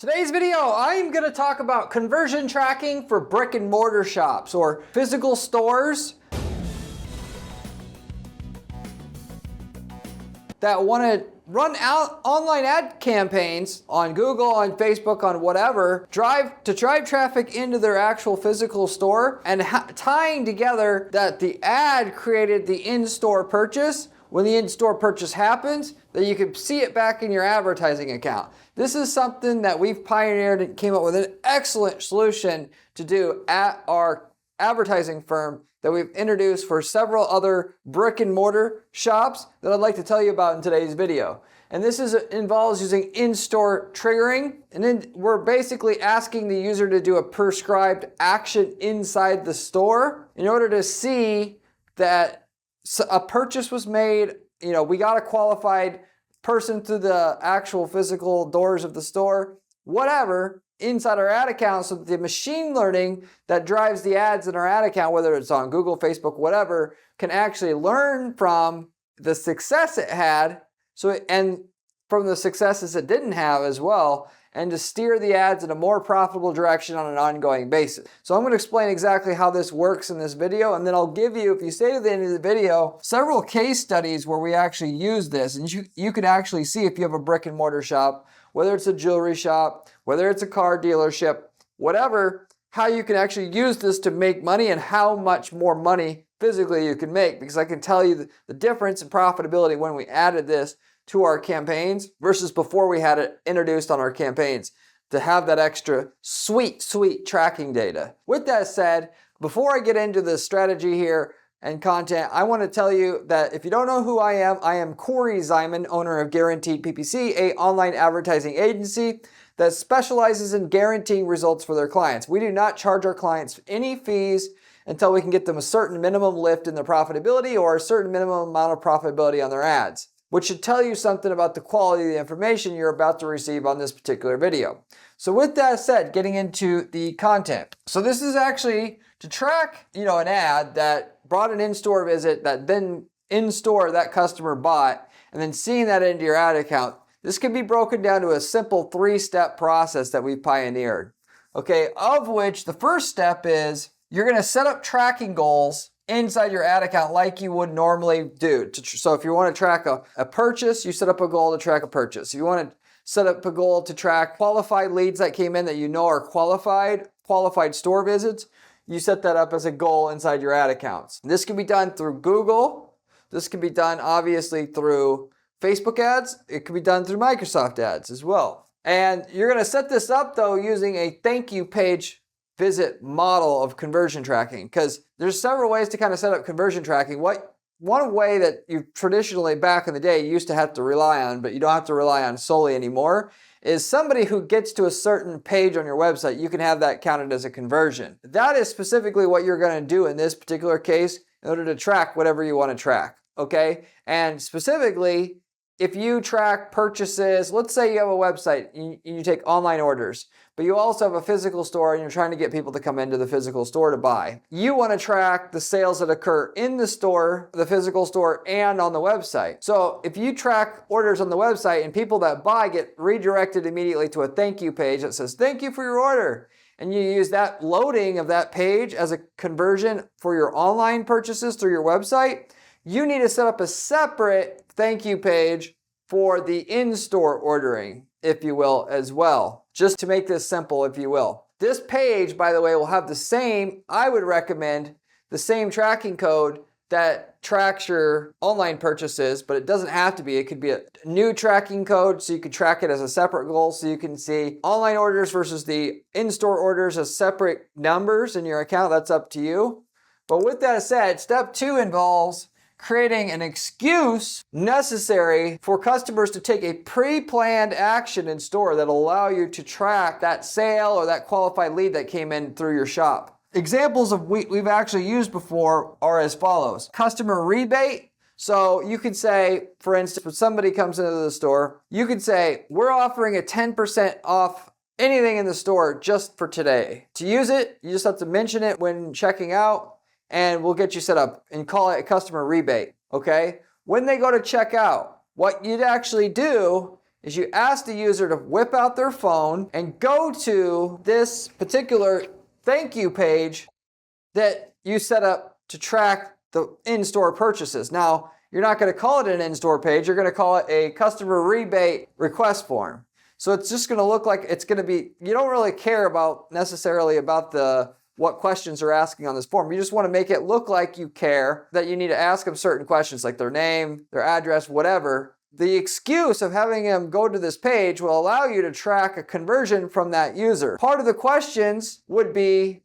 Today's video, I'm going to talk about conversion tracking for brick and mortar shops or physical stores that want to run out online ad campaigns on Google, on Facebook, on whatever, drive traffic into their actual physical store and tying together that the ad created the in-store purchase. When the in-store purchase happens, that you can see it back in your advertising account. This is something that we've pioneered and came up with an excellent solution to do at our advertising firm that we've introduced for several other brick and mortar shops that I'd like to tell you about in today's video. And this involves using in-store triggering. And then we're basically asking the user to do a prescribed action inside the store in order to see that a purchase was made. You know, we got a qualified person through the actual physical doors of the store, whatever, inside our ad account, so that the machine learning that drives the ads in our ad account, whether it's on Google, Facebook, whatever, can actually learn from the success it had, and from the successes it didn't have as well, and to steer the ads in a more profitable direction on an ongoing basis. So I'm going to explain exactly how this works in this video, and then I'll give you, if you stay to the end of the video, several case studies where we actually use this. And you can actually see, if you have a brick and mortar shop, whether it's a jewelry shop, whether it's a car dealership, whatever, how you can actually use this to make money and how much more money physically you can make. Because I can tell you the difference in profitability when we added this to our campaigns versus before we had it introduced on our campaigns, to have that extra sweet tracking data. With that said, before I get into the strategy here and content, I want to tell you that if you don't know who I am Corey Zyman, owner of Guaranteed PPC, a online advertising agency that specializes in guaranteeing results for their clients. We do not charge our clients any fees until we can get them a certain minimum lift in their profitability or a certain minimum amount of profitability on their ads, which should tell you something about the quality of the information you're about to receive on this particular video. So with that said, getting into the content. So this is actually to track, an ad that brought an in-store visit that then in-store that customer bought, and then seeing that into your ad account. This can be broken down to a simple 3-step process that we've pioneered. Okay, of which the first step is you're gonna set up tracking goals inside your ad account like you would normally do. So if you want to track a purchase, you set up a goal to track a purchase. If you want to set up a goal to track qualified leads that came in that you know are qualified store visits, you set that up as a goal inside your ad accounts. This can be done through Google. This can be done obviously through Facebook ads. It can be done through Microsoft ads as well. And you're going to set this up though using a thank you page visit model of conversion tracking, because there's several ways to kind of set up conversion tracking. One way that you traditionally back in the day used to have to rely on, but you don't have to rely on solely anymore, is somebody who gets to a certain page on your website, you can have that counted as a conversion. That is specifically what you're going to do in this particular case in order to track whatever you want to track, okay? And specifically, if you track purchases, let's say you have a website and you take online orders, but you also have a physical store and you're trying to get people to come into the physical store to buy. You want to track the sales that occur in the store, the physical store, and on the website. So if you track orders on the website and people that buy get redirected immediately to a thank you page that says, thank you for your order, and you use that loading of that page as a conversion for your online purchases through your website, you need to set up a separate thank you page for the in-store ordering, if you will, as well. Just to make this simple, if you will. This page, by the way, will have the same, I would recommend, the same tracking code that tracks your online purchases, but it doesn't have to be. It could be a new tracking code, so you could track it as a separate goal, so you can see online orders versus the in-store orders as separate numbers in your account. That's up to you. But with that said, step 2 involves creating an excuse necessary for customers to take a pre-planned action in store that'll allow you to track that sale or that qualified lead that came in through your shop. Examples of we've actually used before are as follows. Customer rebate. So you could say, for instance, when somebody comes into the store, you could say, we're offering a 10% off anything in the store just for today. To use it, you just have to mention it when checking out, and we'll get you set up and call it a customer rebate, okay? When they go to check out, what you'd actually do is you ask the user to whip out their phone and go to this particular thank you page that you set up to track the in-store purchases. Now, you're not going to call it an in-store page. You're going to call it a customer rebate request form. So it's just going to look like it's going to be, you don't really care about necessarily about what questions are asking on this form. You just want to make it look like you care, that you need to ask them certain questions like their name, their address, whatever. The excuse of having them go to this page will allow you to track a conversion from that user. Part of the questions would be,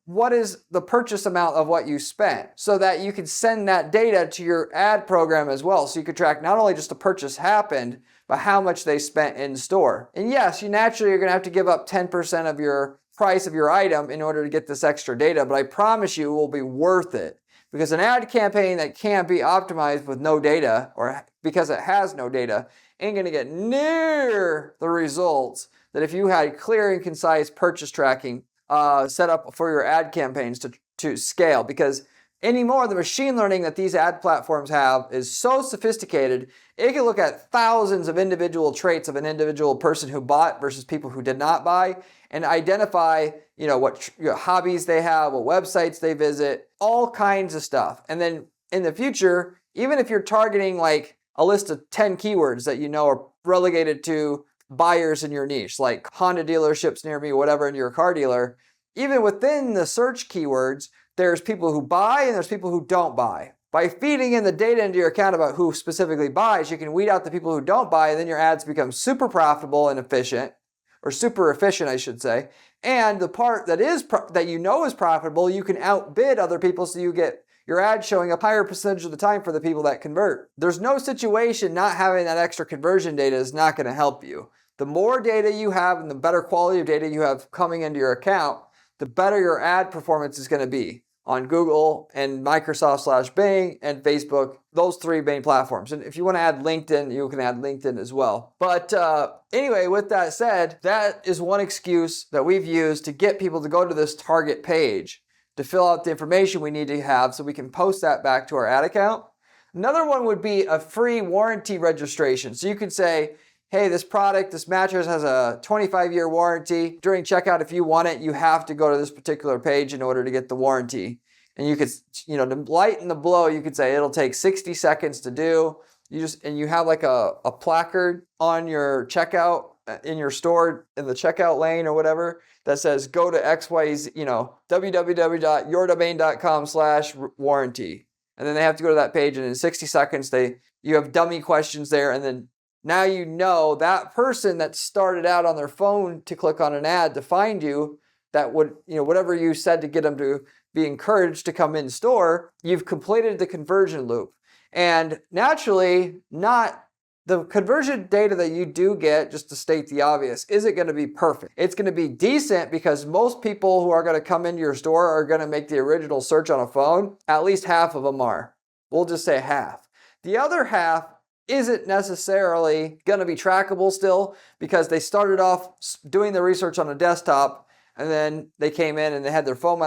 what is the purchase amount of what you spent, so that you can send that data to your ad program as well. So you could track not only just the purchase happened, but how much they spent in store. And yes, you naturally are going to have to give up 10% of your price of your item in order to get this extra data, but I promise you it will be worth it. Because an ad campaign that can't be optimized with no data, or because it has no data, ain't going to get near the results that if you had clear and concise purchase tracking set up for your ad campaigns to scale. Because anymore, the machine learning that these ad platforms have is so sophisticated, it can look at thousands of individual traits of an individual person who bought versus people who did not buy, and identify, what hobbies they have, what websites they visit, all kinds of stuff. And then in the future, even if you're targeting like a list of 10 keywords that are relegated to buyers in your niche, like Honda dealerships near me, whatever, and you're a car dealer, even within the search keywords, there's people who buy and there's people who don't buy. By feeding in the data into your account about who specifically buys, you can weed out the people who don't buy, and then your ads become super profitable and efficient, or super efficient, I should say. And the part that is is profitable, you can outbid other people, so you get your ad showing up higher percentage of the time for the people that convert. There's no situation not having that extra conversion data is not going to help you. The more data you have and the better quality of data you have coming into your account, the better your ad performance is going to be on Google and Microsoft/Bing and Facebook, those three main platforms. And if you want to add LinkedIn, you can add LinkedIn as well. But anyway, with that said, that is one excuse that we've used to get people to go to this target page to fill out the information we need to have so we can post that back to our ad account. Another one would be a free warranty registration. So you could say, hey, this mattress has a 25-year warranty. During checkout, if you want it, you have to go to this particular page in order to get the warranty. And you could, to lighten the blow, you could say it'll take 60 seconds to do. You have like a placard on your checkout in your store in the checkout lane or whatever that says go to XYZ, www.yourdomain.com/warranty. And then they have to go to that page, and in 60 seconds, you have dummy questions there, and then now that person that started out on their phone to click on an ad to find you, that would, whatever you said to get them to be encouraged to come in store, you've completed the conversion loop. And naturally, not the conversion data that you do get, just to state the obvious, isn't going to be perfect. It's going to be decent because most people who are going to come into your store are going to make the original search on a phone. At least half of them are. We'll just say half. The other half isn't necessarily going to be trackable still because they started off doing the research on a desktop and then they came in and they had their phone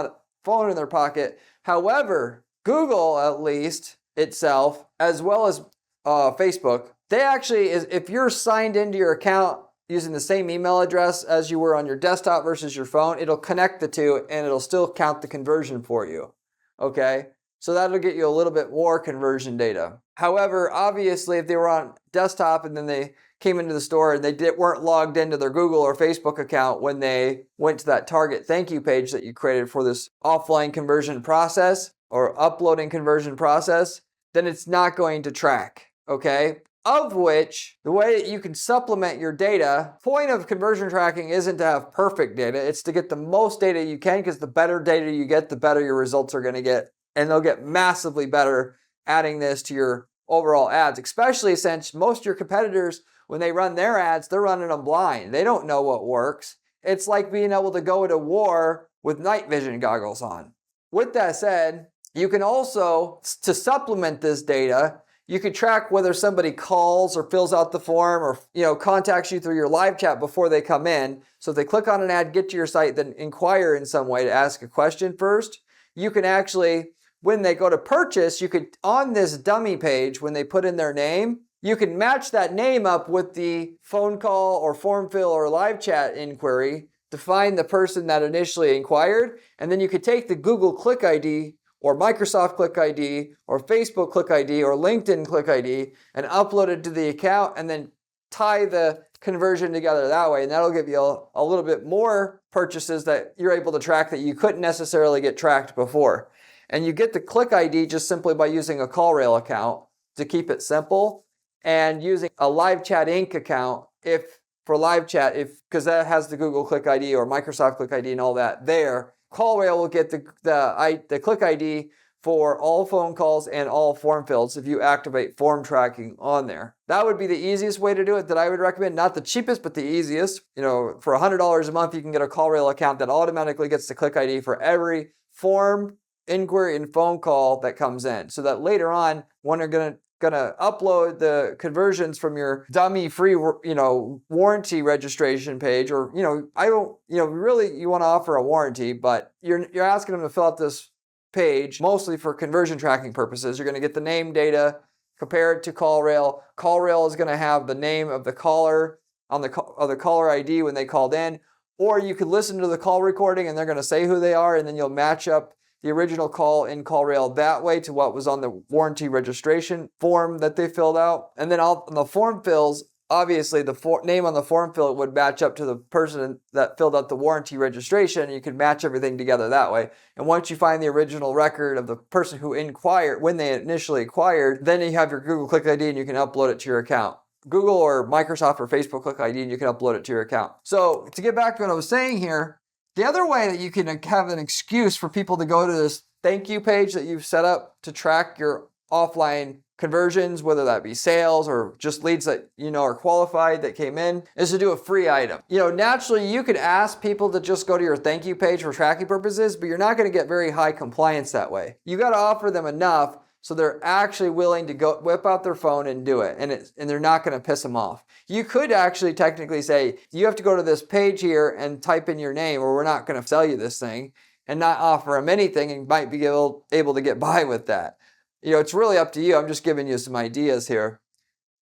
in their pocket. However, Google, at least itself, as well as Facebook, they actually, if you're signed into your account using the same email address as you were on your desktop versus your phone, it'll connect the two and it'll still count the conversion for you. Okay? So that'll get you a little bit more conversion data. However, obviously, if they were on desktop and then they came into the store and they weren't logged into their Google or Facebook account when they went to that target thank you page that you created for this offline conversion process or uploading conversion process, then it's not going to track, okay? Of which, the way that you can supplement your data, point of conversion tracking isn't to have perfect data, it's to get the most data you can, because the better data you get, the better your results are going to get. And they'll get massively better adding this to your overall ads, especially since most of your competitors, when they run their ads, they're running them blind. They don't know what works. It's like being able to go to war with night vision goggles on. With that said, you can also, to supplement this data, you could track whether somebody calls or fills out the form or contacts you through your live chat before they come in. So if they click on an ad, get to your site, then inquire in some way to ask a question first, you can actually, when they go to purchase, you could, on this dummy page, when they put in their name, you can match that name up with the phone call or form fill or live chat inquiry to find the person that initially inquired. And then you could take the Google Click ID or Microsoft Click ID or Facebook Click ID or LinkedIn Click ID and upload it to the account and then tie the conversion together that way. And that'll give you a little bit more purchases that you're able to track that you couldn't necessarily get tracked before. And you get the Click ID just simply by using a CallRail account to keep it simple, and using a Live Chat Inc. account for live chat, because that has the Google Click ID or Microsoft Click ID and all that there. CallRail will get the Click ID for all phone calls and all form fills if you activate form tracking on there. That would be the easiest way to do it that I would recommend. Not the cheapest, but the easiest. For $100 a month, you can get a CallRail account that automatically gets the Click ID for every form, inquiry, and phone call that comes in. So that later on, when you're gonna upload the conversions from your dummy free, warranty registration page, or, really you want to offer a warranty, but you're asking them to fill out this page mostly for conversion tracking purposes. You're going to get the name data, compare it to CallRail. CallRail is going to have the name of the caller on the caller ID when they called in, or you could listen to the call recording and they're going to say who they are, and then you'll match up the original call in CallRail that way to what was on the warranty registration form that they filled out. And then on the form fills, obviously the name on the form fill would match up to the person that filled out the warranty registration. You can match everything together that way. And once you find the original record of the person who inquired, when they initially inquired, then you have your Google Click ID and you can upload it to your account. Google or Microsoft or Facebook Click ID, and you can upload it to your account. So to get back to what I was saying here, the other way that you can have an excuse for people to go to this thank you page that you've set up to track your offline conversions, whether that be sales or just leads that are qualified that came in, is to do a free item. Naturally you could ask people to just go to your thank you page for tracking purposes, but you're not going to get very high compliance that way. You got to offer them enough so they're actually willing to go whip out their phone and do it, and they're not going to piss them off. You could actually technically say, you have to go to this page here and type in your name, or we're not going to sell you this thing, and not offer them anything, and might be able to get by with that. It's really up to you. I'm just giving you some ideas here.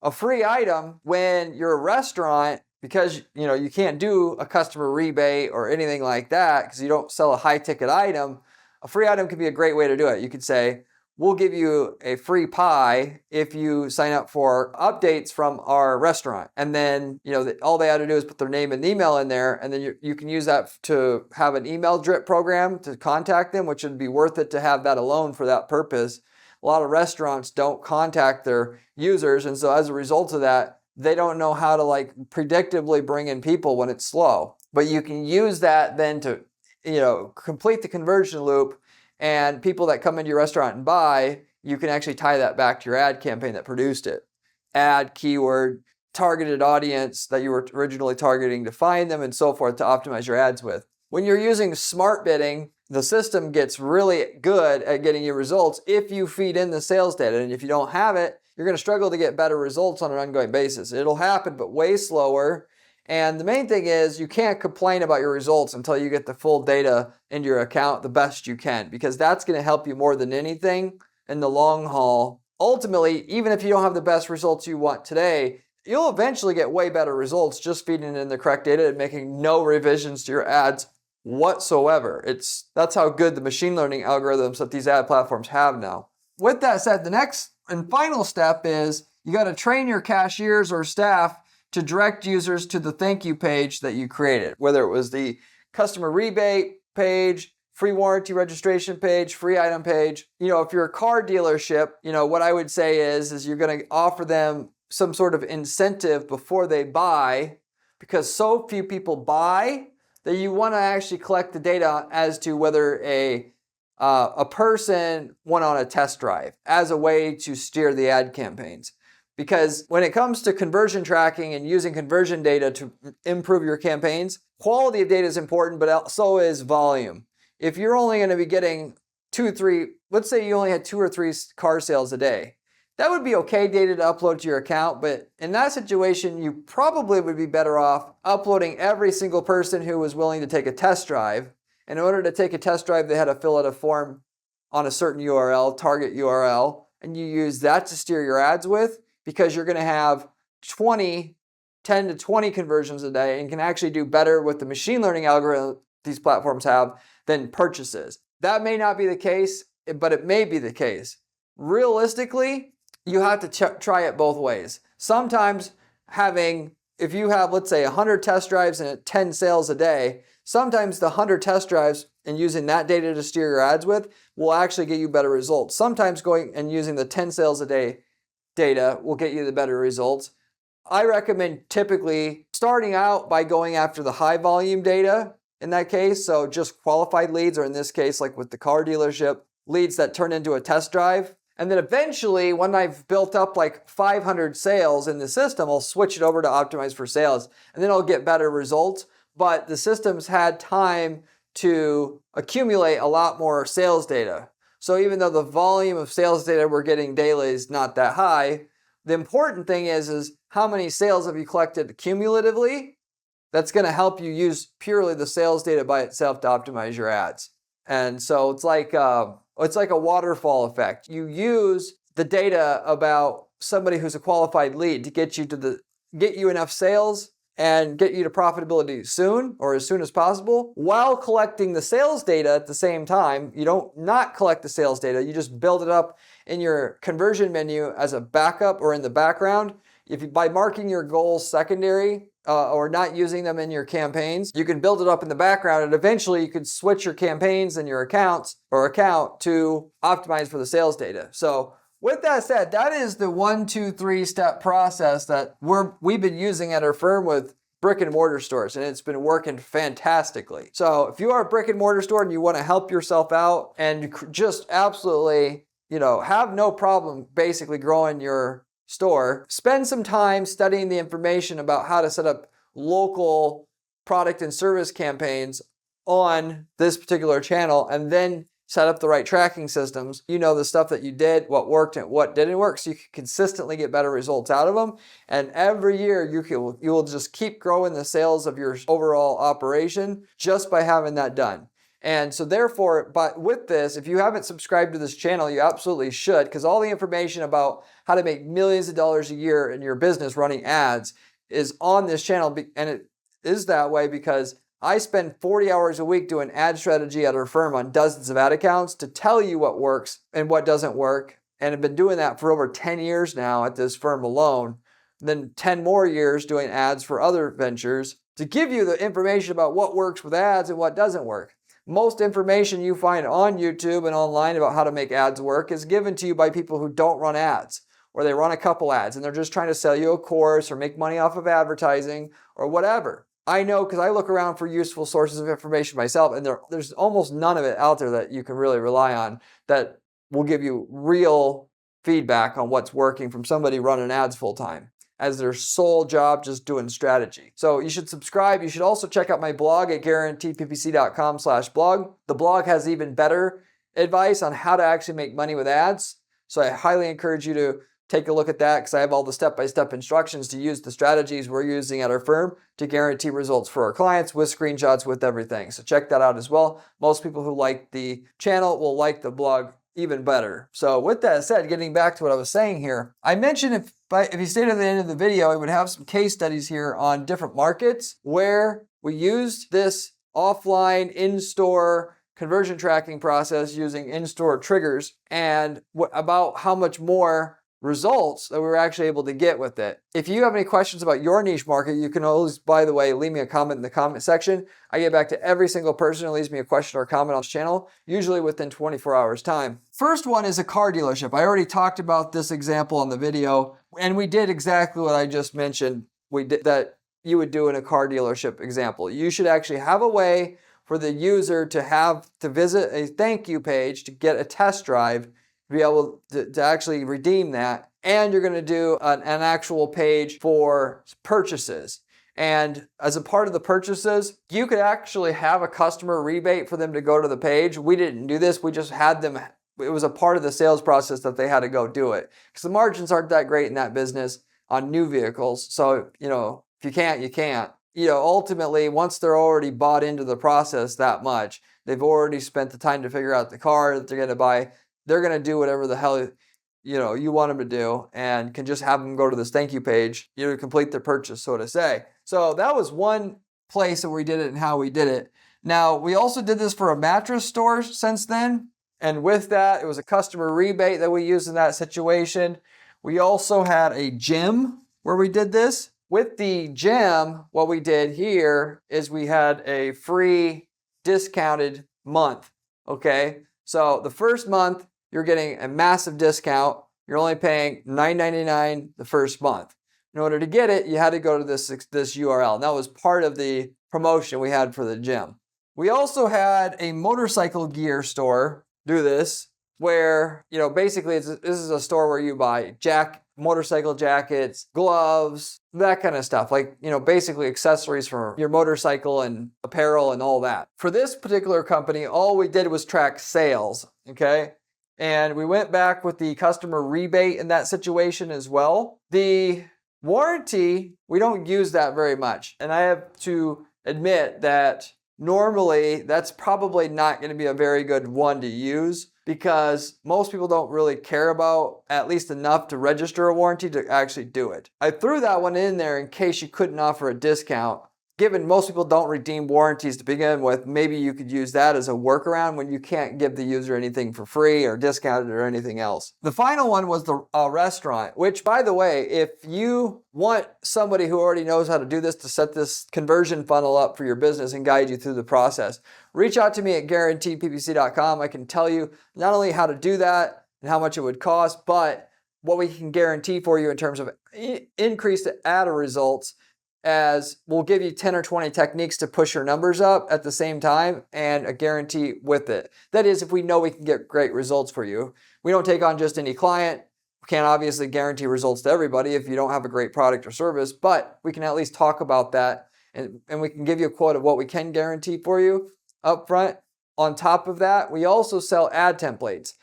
A free item when you're a restaurant, because you can't do a customer rebate or anything like that because you don't sell a high ticket item, a free item could be a great way to do it. You could say, we'll give you a free pie if you sign up for updates from our restaurant. And then, all they had to do is put their name and email in there, and then you can use that to have an email drip program to contact them, which would be worth it to have that alone for that purpose. A lot of restaurants don't contact their users, and so as a result of that, they don't know how to predictably bring in people when it's slow. But you can use that then to, complete the conversion loop. And people that come into your restaurant and buy, you can actually tie that back to your ad campaign that produced it. Ad, keyword, targeted audience that you were originally targeting to find them, and so forth to optimize your ads with. When you're using smart bidding, the system gets really good at getting you results if you feed in the sales data. And if you don't have it, you're going to struggle to get better results on an ongoing basis. It'll happen, but way slower. And the main thing is you can't complain about your results until you get the full data into your account the best you can, because that's going to help you more than anything in the long haul. Ultimately, even if you don't have the best results you want today, you'll eventually get way better results just feeding in the correct data and making no revisions to your ads whatsoever. That's how good the machine learning algorithms that these ad platforms have now. With that said, the next and final step is you got to train your cashiers or staff to direct users to the thank you page that you created, whether it was the customer rebate page, free warranty registration page, free item page. If you're a car dealership, what I would say is you're going to offer them some sort of incentive before they buy, because so few people buy that you want to actually collect the data as to whether a person went on a test drive as a way to steer the ad campaigns. Because when it comes to conversion tracking and using conversion data to improve your campaigns, quality of data is important, but so is volume. If you're only going to be getting 2, 3, let's say you only had 2 or 3 car sales a day, that would be okay data to upload to your account, but in that situation, you probably would be better off uploading every single person who was willing to take a test drive. In order to take a test drive, they had to fill out a form on a certain URL, target URL, and you use that to steer your ads with. because you're going to have 10 to 20 conversions a day and can actually do better with the machine learning algorithm these platforms have than purchases. That may not be the case, but it may be the case. Realistically, you have to try it both ways. Sometimes if you have, let's say, 100 test drives and 10 sales a day, sometimes the 100 test drives and using that data to steer your ads with will actually get you better results. Sometimes going and using the 10 sales a day data will get you the better results. I recommend typically starting out by going after the high volume data in that case. So just qualified leads, or in this case, like with the car dealership, leads that turn into a test drive. And then eventually, when I've built up like 500 sales in the system, I'll switch it over to optimize for sales, and then I'll get better results. But the system's had time to accumulate a lot more sales data. So even though the volume of sales data we're getting daily is not that high, the important thing is how many sales have you collected cumulatively? That's going to help you use purely the sales data by itself to optimize your ads. And so it's like a waterfall effect. You use the data about somebody who's a qualified lead to get you enough sales and get you to profitability soon, or as soon as possible, while collecting the sales data at the same time. You don't not collect the sales data, you just build it up in your conversion menu as a backup or in the background. By marking your goals secondary or not using them in your campaigns, you can build it up in the background, and eventually you can switch your campaigns and your account to optimize for the sales data. So with that said, that is the 1, 2, 3 step process that we've been using at our firm with brick and mortar stores, and it's been working fantastically. So if you are a brick and mortar store and you want to help yourself out and just absolutely, have no problem basically growing your store, spend some time studying the information about how to set up local product and service campaigns on this particular channel, and then set up the right tracking systems. The stuff that you did, what worked and what didn't work, so you can consistently get better results out of them. And every year you will just keep growing the sales of your overall operation just by having that done. And so therefore, but with this, if you haven't subscribed to this channel, you absolutely should, because all the information about how to make millions of dollars a year in your business running ads is on this channel. And it is that way because I spend 40 hours a week doing ad strategy at our firm on dozens of ad accounts to tell you what works and what doesn't work. And I've been doing that for over 10 years now at this firm alone, then 10 more years doing ads for other ventures to give you the information about what works with ads and what doesn't work. Most information you find on YouTube and online about how to make ads work is given to you by people who don't run ads, or they run a couple ads and they're just trying to sell you a course or make money off of advertising or whatever. I know because I look around for useful sources of information myself, and there's almost none of it out there that you can really rely on that will give you real feedback on what's working from somebody running ads full time as their sole job, just doing strategy. So you should subscribe. You should also check out my blog at guaranteedppc.com/blog. The blog has even better advice on how to actually make money with ads. So I highly encourage you to take a look at that, because I have all the step-by-step instructions to use the strategies we're using at our firm to guarantee results for our clients with screenshots, with everything. So check that out as well. Most people who like the channel will like the blog even better. So with that said, getting back to what I was saying here, I mentioned if you stayed at the end of the video, I would have some case studies here on different markets where we used this offline in-store conversion tracking process using in-store triggers, and about how much more results that we were actually able to get with it. If you have any questions about your niche market, you can always, by the way, leave me a comment in the comment section. I get back to every single person who leaves me a question or comment on this channel, usually within 24 hours time. First one is a car dealership. I already talked about this example on the video, and we did exactly what I just mentioned. We did that you would do in a car dealership example. You should actually have a way for the user to visit a thank you page to get a test drive, be able to actually redeem that. And you're going to do an actual page for purchases. And as a part of the purchases, you could actually have a customer rebate for them to go to the page. We didn't do this. We just had them. It was a part of the sales process that they had to go do it, because the margins aren't that great in that business on new vehicles. So, if you can't, you can't. Ultimately, once they're already bought into the process that much, they've already spent the time to figure out the car that they're going to buy. They're going to do whatever the hell you want them to do, and can just have them go to this thank you page, complete their purchase, so to say. So that was one place that we did it and how we did it. Now, we also did this for a mattress store since then. And with that, it was a customer rebate that we used in that situation. We also had a gym where we did this. With the gym, what we did here is we had a free discounted month. Okay. So the first month, you're getting a massive discount. You're only paying $9.99 the first month. In order to get it, you had to go to this URL. And that was part of the promotion we had for the gym. We also had a motorcycle gear store do this, where, basically this is a store where you buy motorcycle jackets, gloves, that kind of stuff. Like, basically accessories for your motorcycle and apparel and all that. For this particular company, all we did was track sales, okay? And we went back with the customer rebate in that situation as well. The warranty, we don't use that very much. And I have to admit that normally that's probably not going to be a very good one to use, because most people don't really care about at least enough to register a warranty to actually do it. I threw that one in there in case you couldn't offer a discount. Given most people don't redeem warranties to begin with, maybe you could use that as a workaround when you can't give the user anything for free or discounted or anything else. The final one was the restaurant, which, by the way, if you want somebody who already knows how to do this to set this conversion funnel up for your business and guide you through the process, reach out to me at guaranteedppc.com. I can tell you not only how to do that and how much it would cost, but what we can guarantee for you in terms of increased ad results, as we'll give you 10 or 20 techniques to push your numbers up at the same time, and a guarantee with it. That is, if we know we can get great results for you. We don't take on just any client. We can't obviously guarantee results to everybody if you don't have a great product or service, but we can at least talk about that, and we can give you a quote of what we can guarantee for you up front. On top of that, we also sell ad templates.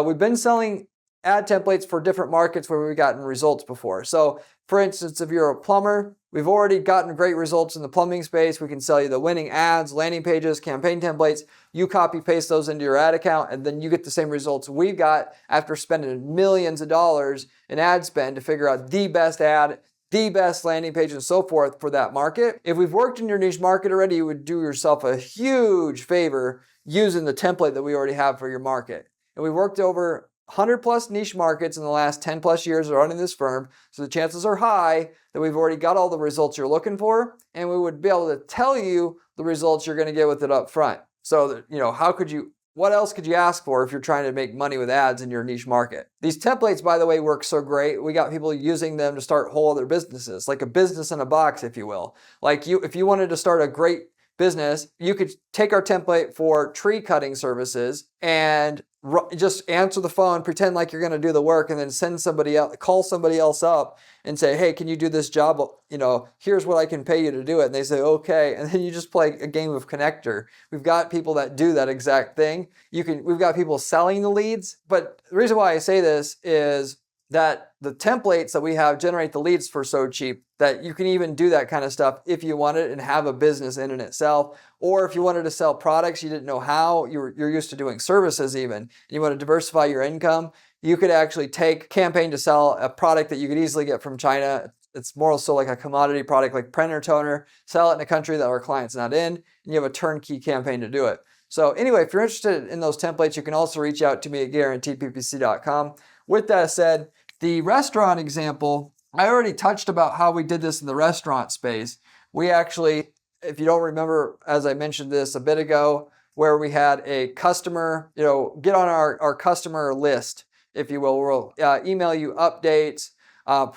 We've been selling ad templates for different markets where we've gotten results before. So, for instance, if you're a plumber, we've already gotten great results in the plumbing space. We can sell you the winning ads, landing pages, campaign templates. You copy paste those into your ad account, and then you get the same results we've got after spending millions of dollars in ad spend to figure out the best ad, the best landing page, and so forth for that market. If we've worked in your niche market already, you would do yourself a huge favor using the template that we already have for your market. And we've worked over 100 plus niche markets in the last 10 plus years of running this firm. So the chances are high that we've already got all the results you're looking for, and we would be able to tell you the results you're going to get with it up front. So that, what else could you ask for if you're trying to make money with ads in your niche market? These templates, by the way, work so great. We got people using them to start whole other businesses, like a business in a box, if you will. If you wanted to start a great business, you could take our template for tree cutting services and just answer the phone, pretend like you're going to do the work, and then call somebody else up and say, hey, can you do this job? Here's what I can pay you to do it. And they say, okay. And then you just play a game of connector. We've got people that do that exact thing. We've got people selling the leads. But the reason why I say this is that the templates that we have generate the leads for so cheap that you can even do that kind of stuff if you want it and have a business in and itself. Or if you wanted to sell products, you didn't know how, you're used to doing services even, and you want to diversify your income, you could actually take campaign to sell a product that you could easily get from China. It's more so like a commodity product like printer toner, sell it in a country that our client's not in, and you have a turnkey campaign to do it. So anyway, if you're interested in those templates, you can also reach out to me at guaranteedppc.com. With that said, the restaurant example, I already touched about how we did this in the restaurant space. We actually, if you don't remember, as I mentioned this a bit ago, where we had a customer, get on our customer list, if you will. We'll email you updates,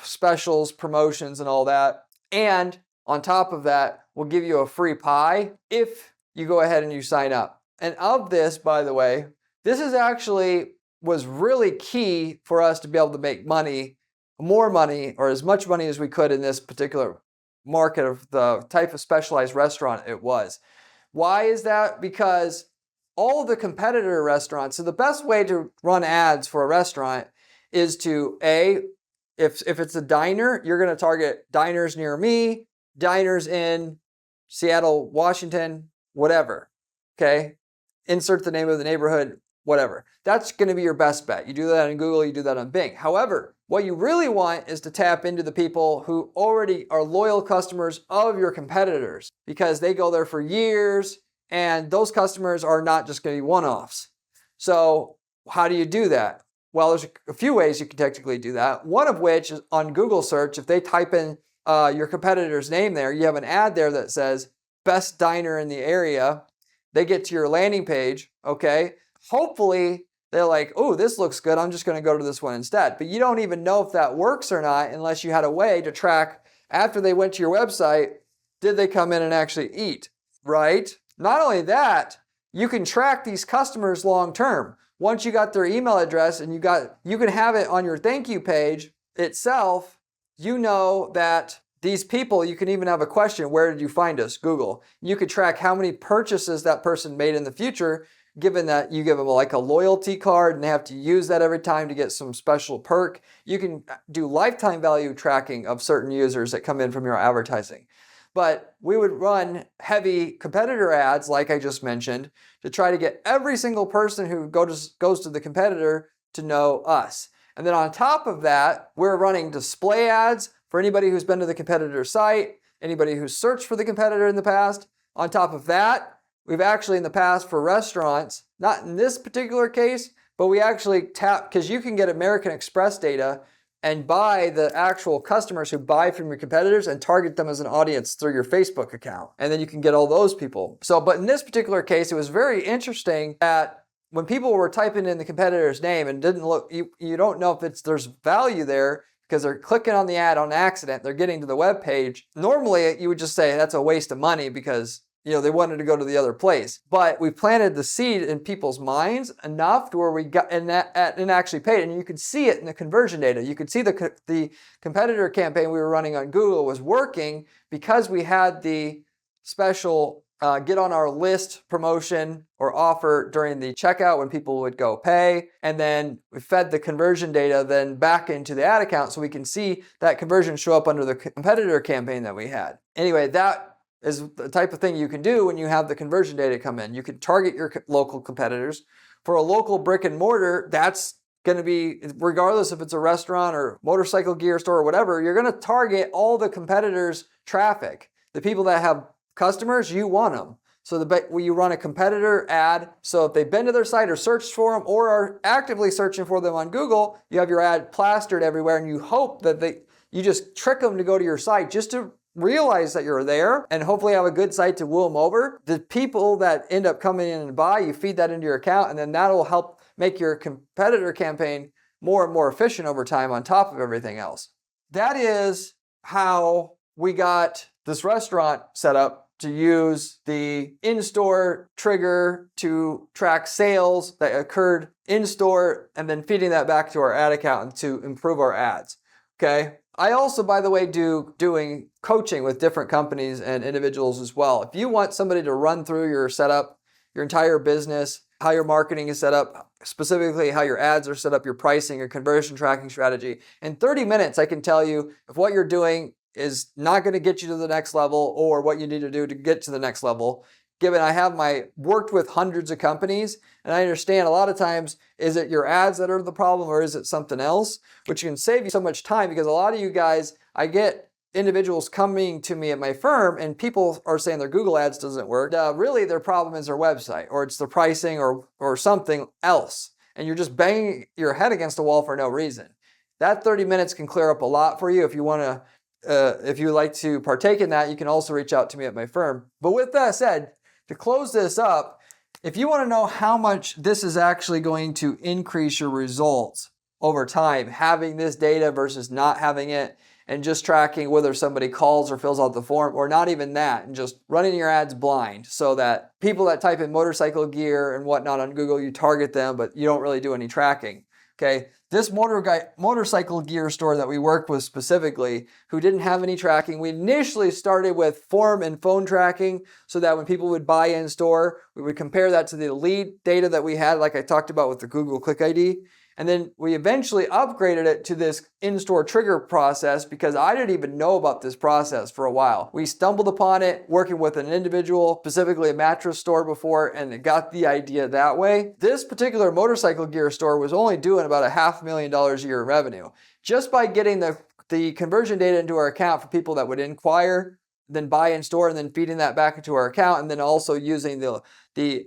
specials, promotions, and all that. And on top of that, we'll give you a free pie if you go ahead and you sign up. And of this, by the way, this is actually was really key for us to be able to make money, more money, or as much money as we could in this particular market of the type of specialized restaurant it was. Why is that? Because all of the competitor restaurants, so the best way to run ads for a restaurant is to, if it's a diner, you're going to target diners near me, diners in Seattle, Washington, whatever. Okay? Insert the name of the neighborhood whatever. That's going to be your best bet. You do that on Google, you do that on Bing. However, what you really want is to tap into the people who already are loyal customers of your competitors because they go there for years and those customers are not just going to be one-offs. So how do you do that? Well, there's a few ways you can technically do that. One of which is on Google search. If they type in your competitor's name there, you have an ad there that says best diner in the area. They get to your landing page, okay? Hopefully they're like, oh, this looks good. I'm just going to go to this one instead. But you don't even know if that works or not unless you had a way to track after they went to your website, did they come in and actually eat, right? Not only that, you can track these customers long term. Once you got their email address and you can have it on your thank you page itself, you know that these people, you can even have a question, where did you find us? Google. You could track how many purchases that person made in the future, given that you give them like a loyalty card and they have to use that every time to get some special perk. You can do lifetime value tracking of certain users that come in from your advertising. But we would run heavy competitor ads, like I just mentioned, to try to get every single person who goes to the competitor to know us. And then on top of that, we're running display ads for anybody who's been to the competitor site, anybody who's searched for the competitor in the past. On top of that, we've actually in the past for restaurants, not in this particular case, but we actually tap, because you can get American Express data and buy the actual customers who buy from your competitors and target them as an audience through your Facebook account. And then you can get all those people. But in this particular case, it was very interesting that when people were typing in the competitor's name and didn't look, you don't know if there's value there because they're clicking on the ad on accident, they're getting to the web page. Normally, you would just say that's a waste of money because they wanted to go to the other place. But we planted the seed in people's minds enough to where we got and actually paid. And you could see it in the conversion data. You could see the competitor campaign we were running on Google was working because we had the special get on our list promotion or offer during the checkout when people would go pay. And then we fed the conversion data then back into the ad account so we can see that conversion show up under the competitor campaign that we had. Anyway, that is the type of thing you can do when you have the conversion data come in. You can target your local competitors. For a local brick and mortar, that's going to be, regardless if it's a restaurant or motorcycle gear store or whatever, you're going to target all the competitors' traffic. The people that have customers, you want them. So you run a competitor ad. So if they've been to their site or searched for them or are actively searching for them on Google, you have your ad plastered everywhere and you hope that you just trick them to go to your site just to realize that you're there and hopefully have a good site to woo them over. The people that end up coming in and buy, you feed that into your account and then that'll help make your competitor campaign more and more efficient over time on top of everything else. That is how we got this restaurant set up to use the in-store trigger to track sales that occurred in-store and then feeding that back to our ad account to improve our ads. Okay. I also, by the way, doing coaching with different companies and individuals as well. If you want somebody to run through your setup, your entire business, how your marketing is set up, specifically how your ads are set up, your pricing, your conversion tracking strategy, in 30 minutes, I can tell you if what you're doing is not going to get you to the next level or what you need to do to get to the next level. Given I have worked with hundreds of companies and I understand a lot of times, is it your ads that are the problem or is it something else? Which can save you so much time because a lot of you guys, I get individuals coming to me at my firm and people are saying their Google ads doesn't work. Really their problem is their website or it's the pricing or something else. And you're just banging your head against a wall for no reason. That 30 minutes can clear up a lot for you. If you want to if you would like to partake in that, you can also reach out to me at my firm. But with that said, to close this up, if you want to know how much this is actually going to increase your results over time, having this data versus not having it, and just tracking whether somebody calls or fills out the form, or not even that, and just running your ads blind so that people that type in motorcycle gear and whatnot on Google, you target them, but you don't really do any tracking. Okay, this motorcycle gear store that we worked with specifically, who didn't have any tracking, we initially started with form and phone tracking so that when people would buy in store, we would compare that to the lead data that we had, like I talked about with the Google Click ID. And then we eventually upgraded it to this in-store trigger process because I didn't even know about this process for a while. We stumbled upon it working with an individual, specifically a mattress store before, and got the idea that way. This particular motorcycle gear store was only doing about $500,000 a year in revenue. Just by getting the conversion data into our account for people that would inquire, then buy in store, and then feeding that back into our account, and then also using the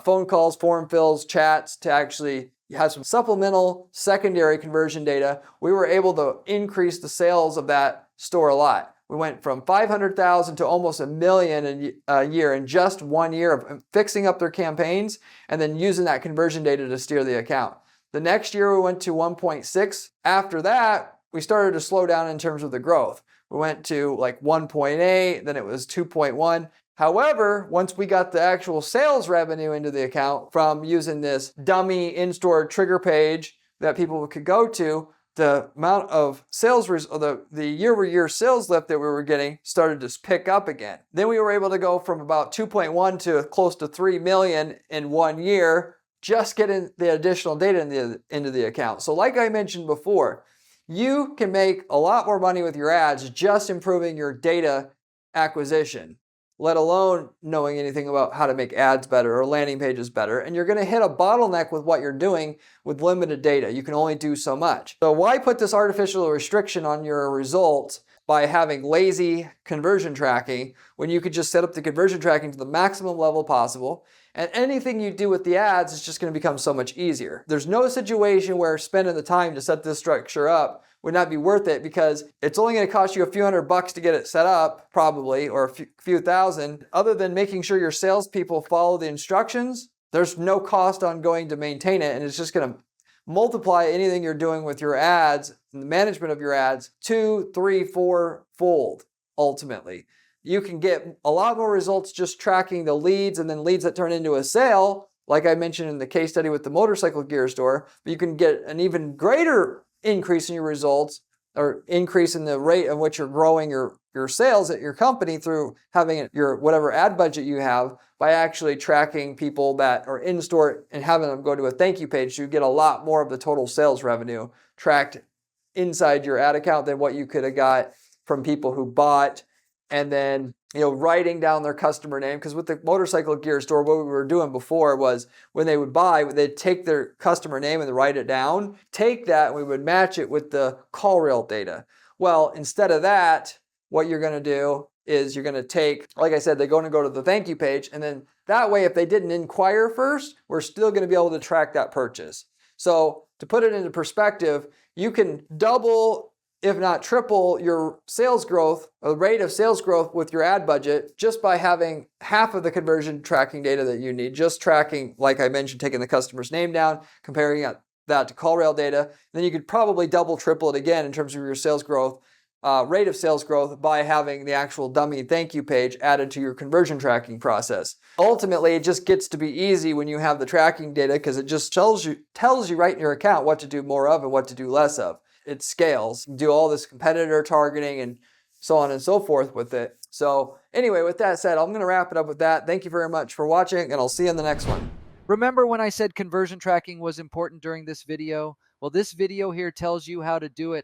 phone calls, form fills, chats to actually have some supplemental secondary conversion data, we were able to increase the sales of that store a lot. We went from 500,000 to almost $1 million a year in just 1 year of fixing up their campaigns and then using that conversion data to steer the account. The next year we went to 1.6. After that, we started to slow down in terms of the growth. We went to like 1.8, then it was 2.1. However, once we got the actual sales revenue into the account from using this dummy in-store trigger page that people could go to, the amount of sales, the year-over-year sales lift that we were getting started to pick up again. Then we were able to go from about 2.1 to close to 3 million in 1 year, just getting the additional data into the account. So like I mentioned before, you can make a lot more money with your ads just improving your data acquisition, let alone knowing anything about how to make ads better or landing pages better. And you're going to hit a bottleneck with what you're doing with limited data. You can only do so much. So why put this artificial restriction on your results by having lazy conversion tracking when you could just set up the conversion tracking to the maximum level possible, and anything you do with the ads is just going to become so much easier. There's no situation where spending the time to set this structure up would not be worth it, because it's only going to cost you a few $100 to get it set up, probably, or a few thousand. Other than making sure your salespeople follow the instructions, there's no cost on going to maintain it, and it's just going to multiply anything you're doing with your ads and the management of your ads 2, 3, 4-fold ultimately. You can get a lot more results just tracking the leads and then leads that turn into a sale, like I mentioned in the case study with the motorcycle gear store. But you can get an even greater increase in your results, or increase in the rate at which you're growing your sales at your company through having your whatever ad budget you have, by actually tracking people that are in store and having them go to a thank you page. So you get a lot more of the total sales revenue tracked inside your ad account than what you could have got from people who bought and then, writing down their customer name. Because with the motorcycle gear store, what we were doing before was when they would buy, they'd take their customer name and write it down, take that, and we would match it with the call reel data. Well, instead of that, what you're going to do is you're going to take, like I said, they're going to go to the thank you page, and then that way, if they didn't inquire first, we're still going to be able to track that purchase. So to put it into perspective, you can double, if not triple, your sales growth, or rate of sales growth with your ad budget, just by having half of the conversion tracking data that you need, just tracking, like I mentioned, taking the customer's name down, comparing that to call rail data. Then you could probably double, triple it again in terms of your sales growth, rate of sales growth, by having the actual dummy thank you page added to your conversion tracking process. Ultimately, it just gets to be easy when you have the tracking data, because it just tells you right in your account what to do more of and what to do less of. It scales. You do all this competitor targeting and so on and so forth with it. So anyway, with that said, I'm going to wrap it up with that. Thank you very much for watching, and I'll see you in the next one. Remember when I said conversion tracking was important during this video? Well, this video here tells you how to do it